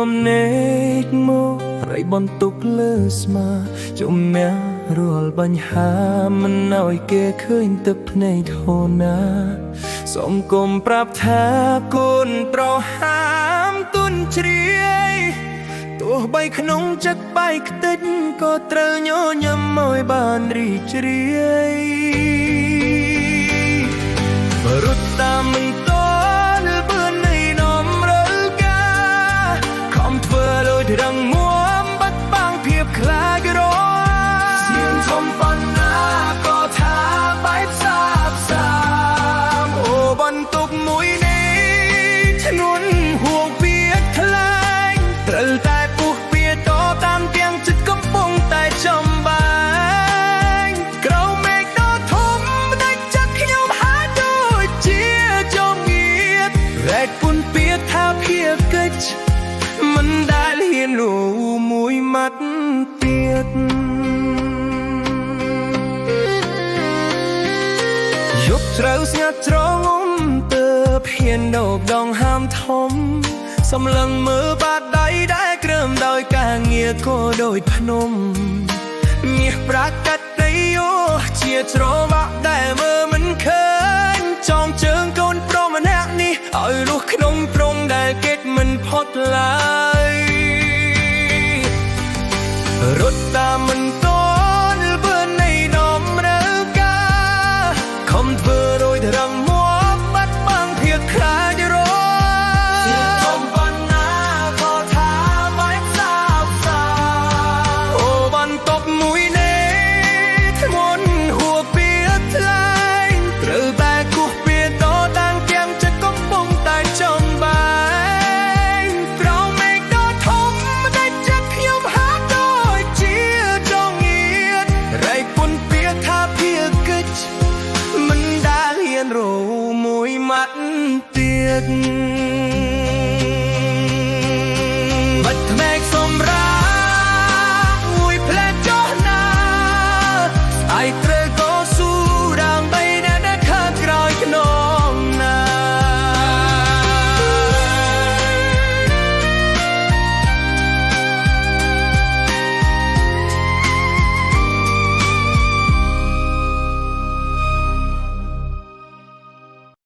មនេកមករៃបន្ទុកលើស្មាជុំមារាល់បញ្ហាមិនឲ្យគេឃើញទឹកភ្នែកធូរណាសូមគុំប្រាប់ថាគុណត្រហាមទុនជ្រាយទោះបីក្នុងចិត្តបែកខ្ទេចក៏ត្រូវញញឹមឲ្យបានរីកជ្រាយរត់តាមមិនតលបឿននៃនំរើកាខំធ្វើដោយរឹងមាំបាត់បង់ភាពខ្លាចរសៀងធំប៉ុណ្ណាក៏ថាបែបសាបសាមអូបន្ទុកមួយនេះធ្ងន់ហួងពីខ្លាញ់ត្រូវតែពុះពីតតាមទាំងចិត្តកំពុងតែចំបាញ់ក្រៅមេឃដ៏ធំដាច់ចិត្តខ្ញុំហាដូចជាចងងៀតរែកពុនពីថាភាពកិច្ចមិនដែលហ៊ានលោមួយម៉ាត់ទៀតយប់ជ្រៅស្ងាត់ជ្រងំទើបហ៊ានដោកដងហាមធំសម្លឹងមើលបាតដៃដែលក្រើមដោយការងារក៏ដូចភ្នំមាសប្រាកាត់ដីយោជាច្រវាក់ដែលមើលមិនឃើញចងជើងកូនប្រុសម្នាក់នេះឲ្យរស់ក្នុងព្រំដែលគេមិនផុតឡើយរត់តាមមិនតលបឿននៃនំរើកាខំធ្វើរួយរឹងមាំបាត់បង់ភាពខ្លាចរសៀងធំប៉ុណ្ណាក៏ថាបែបសាបសាអូបន្ទប់មួយនេះធ្ងន់ហួសពីថ្លៃត្រូវតែគោះពីតតាំងទាំងចិត្តកំពុងតែចំបាញ់ក្រៅមេឃដ៏ធំដាច់ចិត្តខ្ញុំហាក់ដូចជាចងងៀតរៃពុនពីថាភាពកិច្ចមិនដែលហ៊ានរមួយម៉ាត់ទៀត